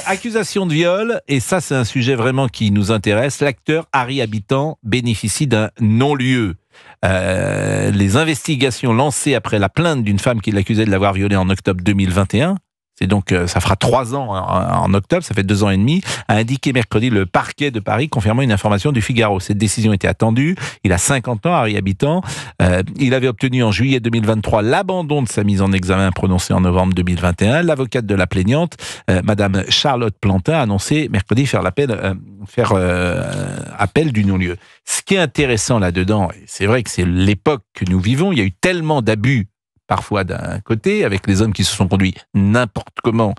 Accusation de viol, et ça c'est un sujet vraiment qui nous intéresse. L'acteur Harry Habitant bénéficie d'un non-lieu. Les investigations lancées après la plainte d'une femme qui l'accusait de l'avoir violée en octobre 2021, c'est donc, ça fera 3 ans en octobre, ça fait 2 ans et demi, a indiqué mercredi le parquet de Paris, confirmant une information du Figaro. Cette décision était attendue. Il a 50 ans, Harry Habitant. Il avait obtenu en juillet 2023 l'abandon de sa mise en examen prononcée en novembre 2021. L'avocate de la plaignante, Madame Charlotte Plantin, a annoncé mercredi faire appel du non-lieu. Ce qui est intéressant là-dedans, c'est vrai que c'est l'époque que nous vivons, il y a eu tellement d'abus parfois d'un côté, avec les hommes qui se sont conduits n'importe comment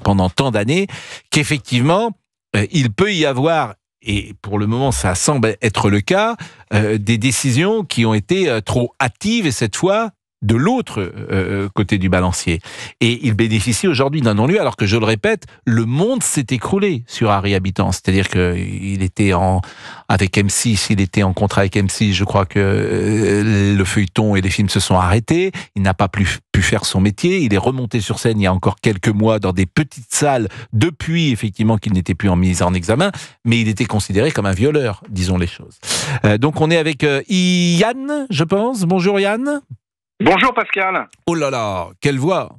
pendant tant d'années, qu'effectivement, il peut y avoir, et pour le moment ça semble être le cas, des décisions qui ont été trop hâtives, et cette fois de l'autre côté du balancier. Et il bénéficie aujourd'hui d'un non-lieu, alors que, je le répète, le monde s'est écroulé sur Harry Habitant. C'est-à-dire qu'il était avec M6, il était en contrat avec M6, je crois que le feuilleton et les films se sont arrêtés, il n'a pas pu faire son métier, il est remonté sur scène il y a encore quelques mois dans des petites salles, depuis effectivement qu'il n'était plus en mise en examen, mais il était considéré comme un violeur, disons les choses. Donc on est avec Yann, je pense. Bonjour Yann. Bonjour Pascal. Oh là là, quelle voix.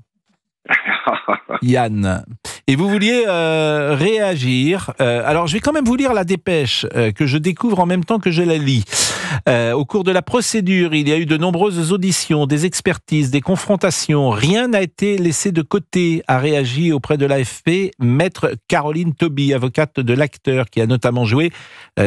Yann. Et vous vouliez réagir. Alors, je vais quand même vous lire la dépêche que je découvre en même temps que je la lis. Au cours de la procédure, il y a eu de nombreuses auditions, des expertises, des confrontations. Rien n'a été laissé de côté, a réagi auprès de l'AFP maître Caroline Toby, avocate de l'acteur, qui a notamment joué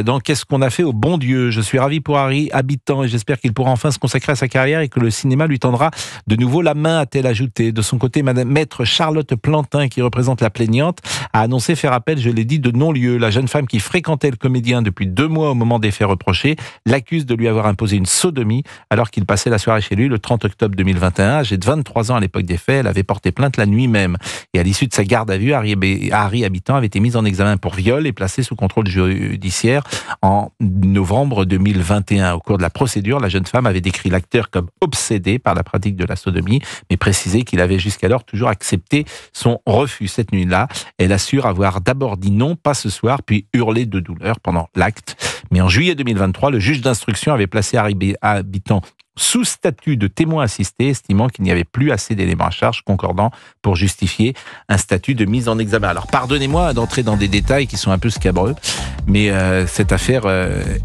dans Qu'est-ce qu'on a fait au bon Dieu. Je suis ravi pour Harry Habitant et j'espère qu'il pourra enfin se consacrer à sa carrière et que le cinéma lui tendra de nouveau la main, a-t-elle ajouté. De son côté, maître Charlotte Plantin, qui représente la plaignante, a annoncé faire appel, je l'ai dit, de non-lieu. La jeune femme qui fréquentait le comédien depuis 2 mois au moment des faits reprochés l'accuse de lui avoir imposé une sodomie alors qu'il passait la soirée chez lui le 30 octobre 2021. Âgée de 23 ans à l'époque des faits, elle avait porté plainte la nuit même. Et à l'issue de sa garde à vue, Harry Habitant avait été mis en examen pour viol et placé sous contrôle judiciaire en novembre 2021. Au cours de la procédure, la jeune femme avait décrit l'acteur comme obsédé par la pratique de la sodomie, mais précisé qu'il avait jusqu'alors toujours accepté son refus. Cette nuit-là, elle assure avoir d'abord dit non, pas ce soir, puis hurlé de douleur pendant l'acte. Mais en juillet 2023, le juge d'instruction avait placé Harry Habitant sous statut de témoin assisté, estimant qu'il n'y avait plus assez d'éléments à charge concordants pour justifier un statut de mise en examen. Alors pardonnez-moi d'entrer dans des détails qui sont un peu scabreux, mais cette affaire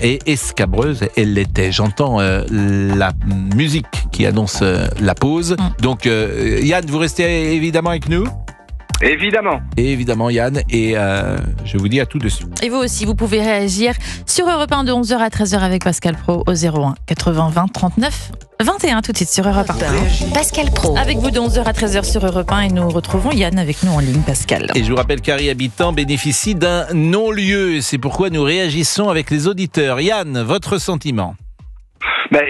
est escabreuse, elle l'était. J'entends la musique qui annonce la pause. Donc Yann, vous restez évidemment avec nous ? Évidemment. Évidemment Yann, et je vous dis à tout de suite. Et vous aussi, vous pouvez réagir sur Europe 1 de 11h à 13h avec Pascal Praud au 01 80 20 39 21, tout de suite sur Europe 1. Pascal Praud. Avec vous de 11h à 13h sur Europe 1 et nous retrouvons Yann avec nous en ligne, Pascal. Et je vous rappelle qu'Harry Habitant bénéficie d'un non-lieu, c'est pourquoi nous réagissons avec les auditeurs. Yann, votre sentiment ?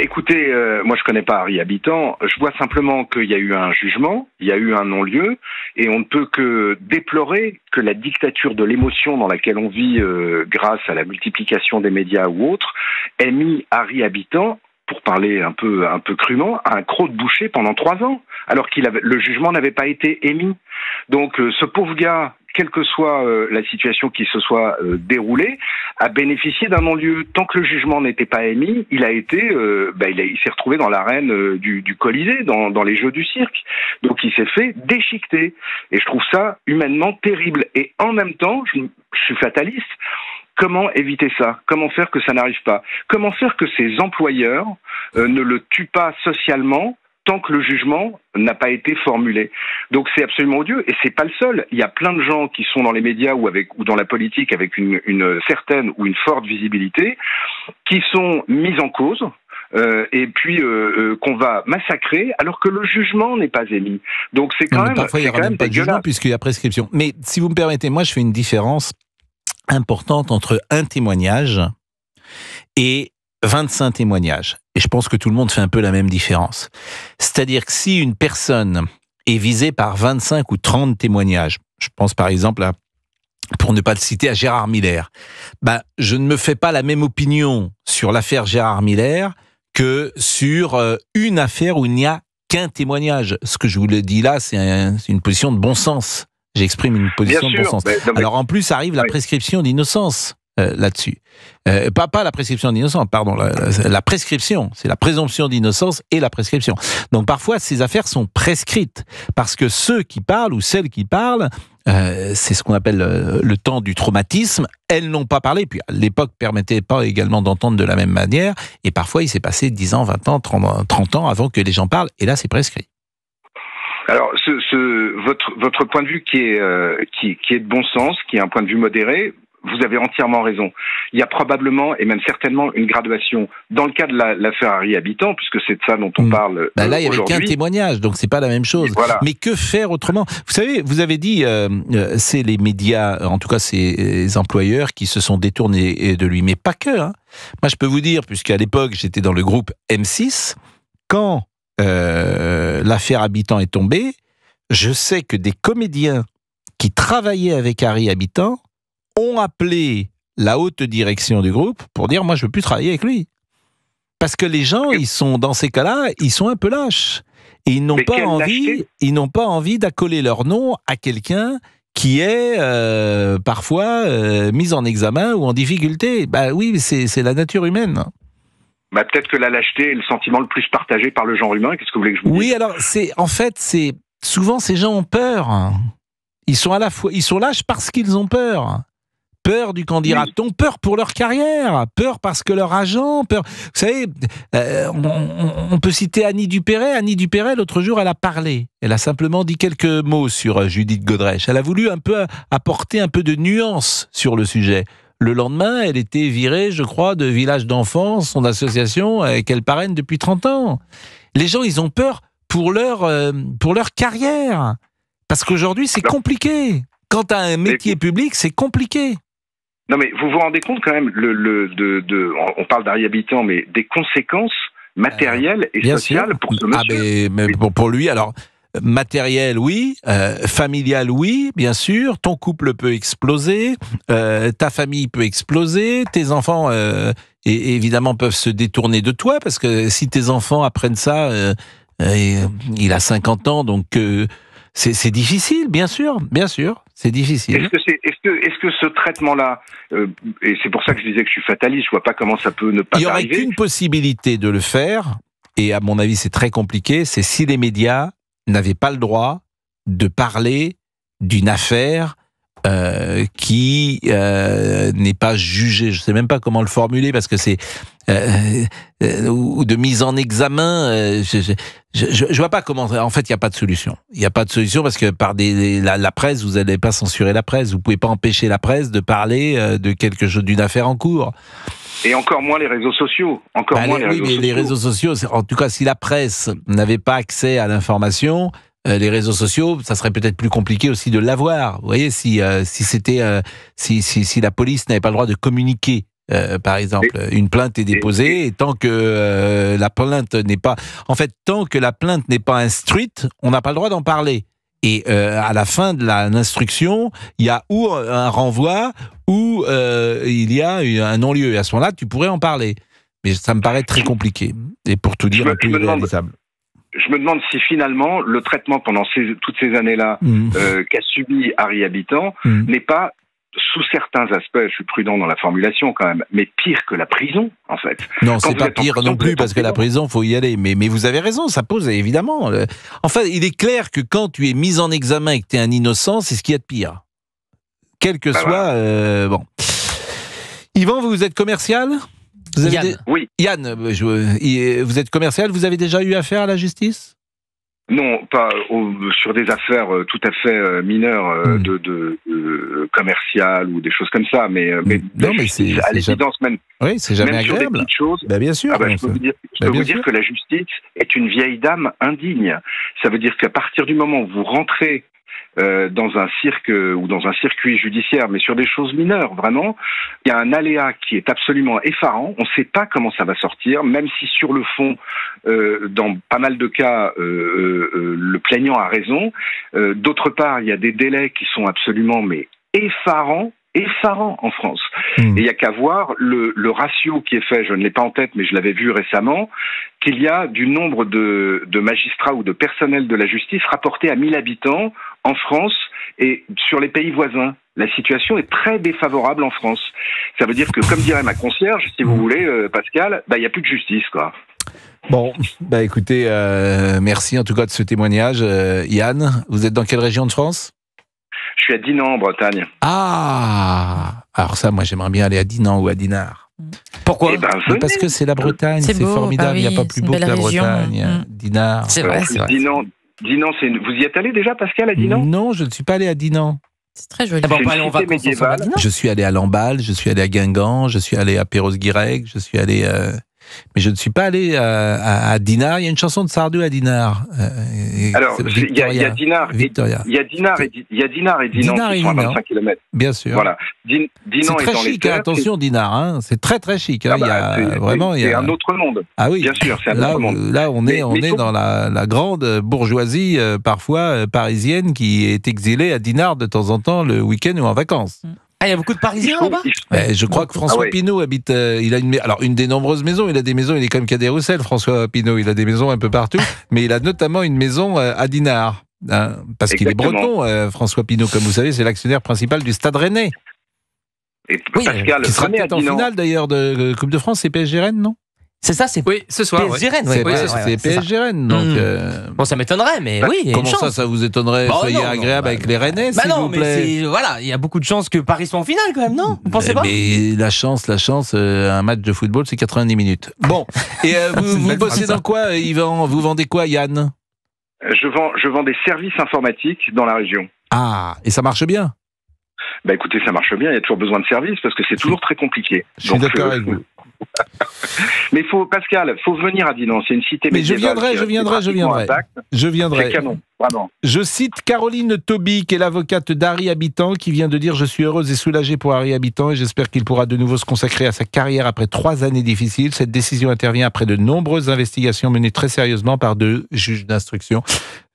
Écoutez, moi je connais pas Harry Habitant, je vois simplement qu'il y a eu un jugement, il y a eu un non-lieu, et on ne peut que déplorer que la dictature de l'émotion dans laquelle on vit grâce à la multiplication des médias ou autres, ait mis Harry Habitant, pour parler un peu crûment, à un croc de boucher pendant 3 ans, alors le jugement n'avait pas été émis. Donc ce pauvre gars, quelle que soit la situation qui se soit déroulée, a bénéficié d'un non-lieu. Tant que le jugement n'était pas émis, il s'est retrouvé dans l'arène du Colisée, dans les jeux du cirque. Donc il s'est fait déchiqueter. Et je trouve ça humainement terrible. Et en même temps, je suis fataliste. Comment éviter ça ? Comment faire que ça n'arrive pas ? Comment faire que ces employeurs ne le tuent pas socialement tant que le jugement n'a pas été formulé. Donc c'est absolument odieux, et c'est pas le seul. Il y a plein de gens qui sont dans les médias ou dans la politique avec une certaine ou une forte visibilité, qui sont mis en cause, et puis qu'on va massacrer alors que le jugement n'est pas émis. Donc c'est quand même parfois il n'y aura même pas de jugement puisqu'il y a prescription. Mais si vous me permettez, moi je fais une différence importante entre un témoignage et 25 témoignages. Et je pense que tout le monde fait un peu la même différence. C'est-à-dire que si une personne est visée par 25 ou 30 témoignages, je pense par exemple pour ne pas le citer, à Gérard Miller, je ne me fais pas la même opinion sur l'affaire Gérard Miller que sur une affaire où il n'y a qu'un témoignage. Ce que je vous le dis là, c'est une position de bon sens. J'exprime une position de bon sens. Mais Alors en plus arrive la prescription d'innocence là-dessus. Pas la prescription d'innocence, pardon, la prescription, c'est la présomption d'innocence et la prescription. Donc parfois ces affaires sont prescrites parce que ceux qui parlent ou celles qui parlent, c'est ce qu'on appelle le temps du traumatisme, elles n'ont pas parlé, puis l'époque permettait pas également d'entendre de la même manière, et parfois il s'est passé 10 ans, 20 ans, 30 ans avant que les gens parlent, et là c'est prescrit. Alors, votre point de vue qui est de bon sens, qui est un point de vue modéré, vous avez entièrement raison. Il y a probablement et même certainement une graduation dans le cas de l'affaire Harry Habitant, puisque c'est de ça dont on parle là, il y avait aujourd'hui. qu'un témoignage, donc c'est pas la même chose. Voilà. Mais que faire autrement ? Vous savez, vous avez dit, c'est les médias, en tout cas c'est les employeurs qui se sont détournés de lui, mais pas que. Hein. Moi, je peux vous dire, puisqu'à l'époque j'étais dans le groupe M6, quand l'affaire Habitant est tombée, je sais que des comédiens qui travaillaient avec Harry Habitant ont appelé la haute direction du groupe pour dire « moi je veux plus travailler avec lui ». Parce que les gens, ils sont dans ces cas-là, ils sont un peu lâches. Et ils n'ont pas envie d'accoler leur nom à quelqu'un qui est parfois mis en examen ou en difficulté. Bah oui, c'est la nature humaine. Bah, peut-être que la lâcheté est le sentiment le plus partagé par le genre humain. Qu'est-ce que vous voulez que je vous dise ? Oui, alors souvent ces gens ont peur. Ils sont lâches parce qu'ils ont peur. Peur du qu'en dira-t-on, peur pour leur carrière, peur parce que leur agent, peur. Vous savez, on peut citer Annie Dupéret. Annie Dupéret, l'autre jour, elle a parlé. Elle a simplement dit quelques mots sur Judith Godrèche. Elle a voulu un peu apporter un peu de nuance sur le sujet. Le lendemain, elle était virée, je crois, de Village d'enfants, son association qu'elle parraine depuis 30 ans. Les gens, ils ont peur pour leur carrière. Parce qu'aujourd'hui, c'est compliqué. Quand tu as un métier public, c'est compliqué. Non, mais vous vous rendez compte quand même, on parle d'Harry Habitant, mais des conséquences matérielles et sociales pour ce monsieur. Mais pour lui, alors, matériel, oui, familial, oui, bien sûr, ton couple peut exploser, ta famille peut exploser, tes enfants, évidemment, peuvent se détourner de toi, parce que si tes enfants apprennent ça, il a 50 ans, donc c'est difficile, bien sûr, c'est difficile. Est-ce que ce traitement-là, et c'est pour ça que je disais que je suis fataliste, je vois pas comment ça peut ne pas arriver. Il n'y aurait qu'une possibilité de le faire, et à mon avis c'est très compliqué, c'est si les médias n'avaient pas le droit de parler d'une affaire qui n'est pas jugée. Je ne sais même pas comment le formuler parce que c'est ou de mise en examen. Je vois pas comment. En fait, il y a pas de solution. Il y a pas de solution parce que par la presse, vous n'allez pas censurer la presse. Vous pouvez pas empêcher la presse de parler de quelque chose, d'une affaire en cours. Et encore moins les réseaux sociaux. Les réseaux sociaux, en tout cas, si la presse n'avait pas accès à l'information, les réseaux sociaux, ça serait peut-être plus compliqué aussi de l'avoir. Vous voyez, si la police n'avait pas le droit de communiquer, par exemple, une plainte est déposée, et tant que la plainte n'est pas instruite, on n'a pas le droit d'en parler. Et à la fin de l'instruction, il y a ou un renvoi ou il y a un non-lieu. Et à ce moment-là, tu pourrais en parler. Mais ça me paraît très compliqué. Et pour tout dire, un peu irréalisable. Je me demande si finalement le traitement pendant toutes ces années-là qu'a subi Harry Habitant n'est pas, sous certains aspects, je suis prudent dans la formulation quand même, mais pire que la prison, en fait. Non, c'est pas pire non plus, parce que la prison, faut y aller. Mais vous avez raison, ça pose évidemment. Enfin, il est clair que quand tu es mis en examen et que tu es un innocent, c'est ce qu'il y a de pire. Quel que soit... bon. Yvan, vous êtes commercial ? Yann. Oui. Yann, vous êtes commercial, vous avez déjà eu affaire à la justice ? Non, pas sur des affaires tout à fait mineures de commerciales ou des choses comme ça, mais c'est à l'évidence même. Oui, c'est jamais même agréable. Sur des petites choses. Bien sûr. Je peux vous dire que la justice est une vieille dame indigne. Ça veut dire qu'à partir du moment où vous rentrez dans un cirque ou dans un circuit judiciaire, mais sur des choses mineures, vraiment, il y a un aléa qui est absolument effarant. On ne sait pas comment ça va sortir, même si sur le fond, dans pas mal de cas, le plaignant a raison. D'autre part, il y a des délais qui sont absolument effarants en France. Et il n'y a qu'à voir le ratio qui est fait, je ne l'ai pas en tête, mais je l'avais vu récemment, qu'il y a du nombre de magistrats ou de personnel de la justice rapporté à 1000 habitants en France et sur les pays voisins. La situation est très défavorable en France. Ça veut dire que, comme dirait ma concierge, si vous voulez, Pascal, il n'y a plus de justice, quoi. Bon, écoutez, merci en tout cas de ce témoignage. Yann, vous êtes dans quelle région de France ? Je suis à Dinan, en Bretagne. Ah, alors ça, moi j'aimerais bien aller à Dinan ou à Dinard. Pourquoi ? Parce que c'est la Bretagne, c'est beau, formidable, il n'y a pas c'est plus une beau que belle la région. Bretagne. Dinard. C'est vrai, c'est vrai. Dinan, vous y êtes allé déjà, Pascal, à Dinan ? Non, je ne suis pas allé à Dinan. C'est très joli. Ah bah, on C'est peut une aller en cité vacances ensemble à médiévale. Dinan. Je suis allé à Lamballe, je suis allé à Guingamp, je suis allé à Perros-Guirec, je suis allé... Mais je ne suis pas allé à Dinard. Il y a une chanson de Sardou à Dinard. Alors, il y a Dinard Victoria. Il y a Dinard et Dinan Dinard qui et sont à Dinan. 25 km. Bien sûr. Voilà. C'est Dinan est très dans les chic, terres. attention Dinard. Hein. C'est très très chic. Hein. Ah bah, Il y a vraiment... c'est un autre monde. Ah oui, Bien sûr, c'est un là, autre monde. là on est Mais dans la grande bourgeoisie, parfois parisienne, qui est exilée à Dinard de temps en temps le week-end ou en vacances. Ah, il y a beaucoup de Parisiens là-bas ? Je crois que François Pinault habite. Il a une des nombreuses maisons. Il a des maisons. Il est comme Cadet-Roussel, François Pinault. Il a des maisons un peu partout, mais il a notamment une maison à Dinard, hein, parce qu'il est Exactement. breton. François Pinault, comme vous savez, c'est l'actionnaire principal du Stade Rennais, Et Oui, Pascal, qui sera venez à peut-être en Dinan. finale d'ailleurs de Coupe de France. C'est PSG Rennes, non ? C'est ça, c'est Oui, ce soir. PSG Rennes. C'est ouais, c'est c'est ça. PSG Rennes. Donc, Bon, ça m'étonnerait, mais oui, il y a une comment chance. ça vous étonnerait ? Bah, Soyez non, non, agréable bah, avec les Rennais, Bah s'il non, vous mais plaît. voilà, il y a beaucoup de chances que Paris soit en finale quand même, non ? Vous pensez pas ? Mais la chance, un match de football, c'est 90 minutes. Bon, et vous belle bossez phrase, dans quoi, Yvan ? Vous vendez quoi, Yann ? Je vends des services informatiques dans la région. Ah, et ça marche bien ? Bah écoutez, ça marche bien, il y a toujours besoin de services parce que c'est toujours très compliqué. Je suis d'accord avec vous. Mais Pascal, faut venir à Dinan, c'est une cité Mais je médiévale. viendrai. C'est canon, vraiment. Je cite Caroline Toby, qui est l'avocate d'Harry Habitant, qui vient de dire « Je suis heureuse et soulagée pour Harry Habitant et j'espère qu'il pourra de nouveau se consacrer à sa carrière après 3 années difficiles. Cette décision intervient après de nombreuses investigations menées très sérieusement par 2 juges d'instruction. »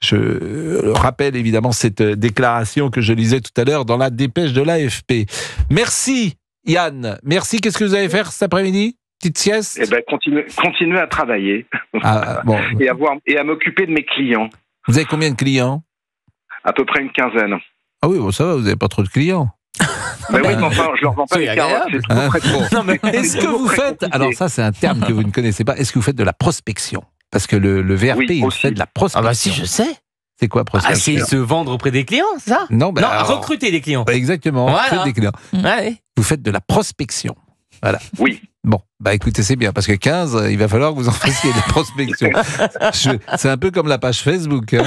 Je rappelle évidemment cette déclaration que je lisais tout à l'heure dans la dépêche de l'AFP. Merci Yann. Merci. Qu'est-ce que vous allez faire cet après-midi ? Petite sieste ? Eh ben, continuer à travailler Bon. et à m'occuper de mes clients. Vous avez combien de clients ? À peu près une quinzaine. Ah oui, bon, ça va, vous n'avez pas trop de clients. Mais oui, mais enfin, je leur vends pas C'est les carottes. agréable. C'est toujours très bon. Non, mais Est-ce que vous faites... Alors ça, c'est un terme que vous ne connaissez pas. Est-ce que vous faites de la prospection ? Parce que le VRP, Oui, il aussi. fait de la prospection. Ah bah si, je sais. C'est quoi, Ah, prospection ? c'est se vendre auprès des clients, c'est ça ? Non, Non, alors- recruter des clients. Exactement, Voilà. faites des clients. Ouais. Vous faites de la prospection. Oui. Bon, écoutez, c'est bien, parce que 15, il va falloir que vous en fassiez de la prospection. C'est un peu comme la page Facebook. Hein.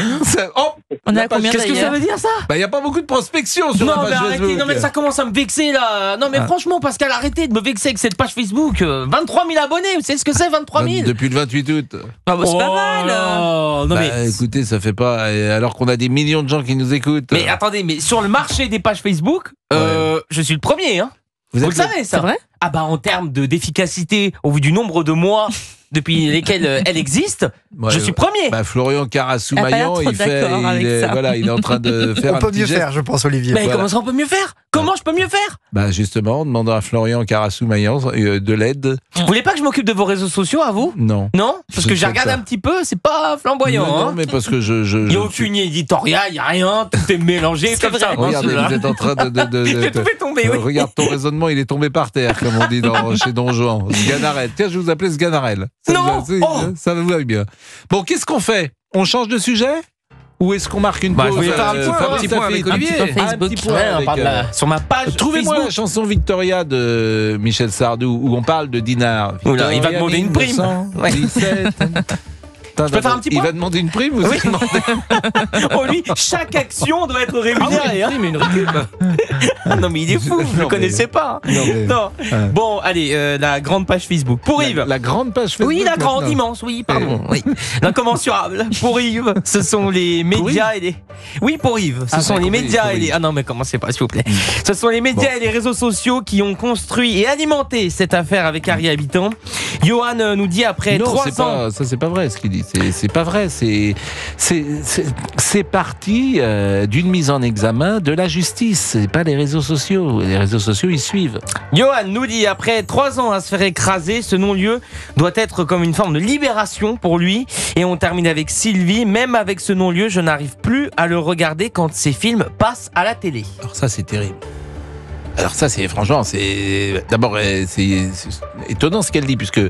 On est à la page- combien Qu'est-ce que ça d'ailleurs veut dire ça ? Il n'y a pas beaucoup de prospection sur la Non, page mais arrêtez, Facebook. non, mais ça commence à me vexer là. Non, mais franchement, Pascal, arrêtez de me vexer avec cette page Facebook. 23 000 abonnés, vous savez ce que c'est, 23 000 Depuis le 28 août. Ah bah, c'est pas Oh mal. là. Non, mais. Écoutez, ça fait pas... Alors qu'on a des millions de gens qui nous écoutent. Mais attendez, mais sur le marché des pages Facebook, je suis le premier, hein. Vous le savez, ça. C'est vrai ? Ah bah en termes d'efficacité, au vu du nombre de mois depuis lesquels elle existe, je suis premier. Florian Carassou-Maillan, Elle a pas l'air trop d'accord avec ça. il est en train de faire On un peut petit mieux geste. faire, je pense, Olivier. Mais voilà. comment ça on peut mieux faire ? Comment je peux mieux faire ? Justement, en demandant à Florian Carassou-Maillan de l'aide. Vous voulez pas que je m'occupe de vos réseaux sociaux à vous ? Non. Non ? Parce Je que ne j'ai sais regardé pas. un petit peu, c'est pas flamboyant. Non, hein. mais parce que Il n'y a aucune éditoriale, il n'y a rien, tout est mélangé C'est comme ça. vrai. Regardez, Celui-là. vous êtes en train J'ai tout fait tomber, oui. Regarde ton raisonnement, il est tombé par terre, comme on dit chez Don Juan. Sganarelle. Tiens, je vous appelais Sganarelle. Non. Ça vous va bien. Bon, qu'est-ce qu'on fait ? On change de sujet ? Ou est-ce qu'on marque une Bah, pause je voulais faire un Fabrice petit point avec Lafitte Olivier. Un petit peu Facebook. Un petit point Ouais, on avec, parle de sur ma page Trouvez-moi la Facebook. chanson Victoria de Michel Sardou où on parle de Dinard. Oula, il va Victoria demander une prime. 1917. Je peux faire un petit Il point va demander une prime ou Oui. c'est demandé Oh lui, chaque action doit être rémunérée. hein. mais une récup. Non mais il est fou, je Non, le connaissais pas. Non, mais- Non. Bon, allez, la grande page Facebook. Pour Yves. La grande page Facebook. Oui, la grande, maintenant. immense, oui, pardon. Oui. L'incommensurable. Pour Yves, ce sont les médias et les. Oui, pour Yves, ce sont j'ai les compris, médias pour et les. Yves. Ah non, mais commencez pas, s'il vous plaît. Ce sont les médias et les réseaux sociaux qui ont construit et alimenté cette affaire avec Harry Habitant. Johan nous dit après Non, 3 c'est ans. pas, ça c'est pas vrai ce qu'il dit. C'est pas vrai. C'est parti d'une mise en examen de la justice. C'est pas les réseaux sociaux. Les réseaux sociaux, ils suivent. Johan nous dit, après 3 ans à se faire écraser, ce non-lieu doit être comme une forme de libération pour lui. Et on termine avec Sylvie. Même avec ce non-lieu, je n'arrive plus à le regarder quand ces films passent à la télé. Alors ça, c'est terrible. Alors ça, franchement, d'abord, c'est étonnant ce qu'elle dit, puisque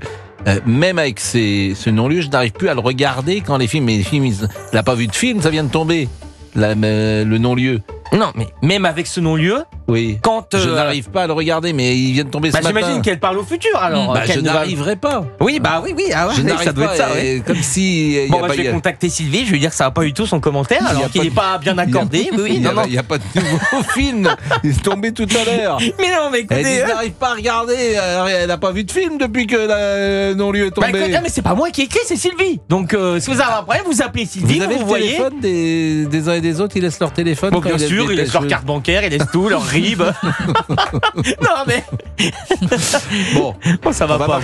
même avec ce non-lieu, je n'arrive plus à le regarder quand les films, il n'a pas vu de film, ça vient de tomber, le non-lieu. Non, mais même avec ce non-lieu, oui. Quand je n'arrive pas à le regarder, mais il vient de tomber ce matin. J'imagine qu'elle parle au futur, alors. Je n'arriverai pas. Oui, bah oui, ah ouais, je n'arrive ça doit pas, être ça. Ouais. Comme si. Bon, je vais contacter Sylvie, je vais lui dire que ça va pas du tout son commentaire, alors qu'il n'est pas bien accordé. Il n'y a pas de nouveau film. Il est tombé tout à l'heure. Mais non, mais écoutez. Elle n'arrive pas à regarder. Elle n'a pas vu de film depuis que le non-lieu est tombé. Bah écoutez, mais c'est pas moi qui ai écrit, c'est Sylvie. Donc si vous avez un problème, vous appelez Sylvie. Vous avez le téléphone des uns et des autres, ils laissent leur téléphone. Bon, bien sûr, ils laissent leur carte bancaire, ils laissent tout, leur RIB. Non mais bon, ça va pas.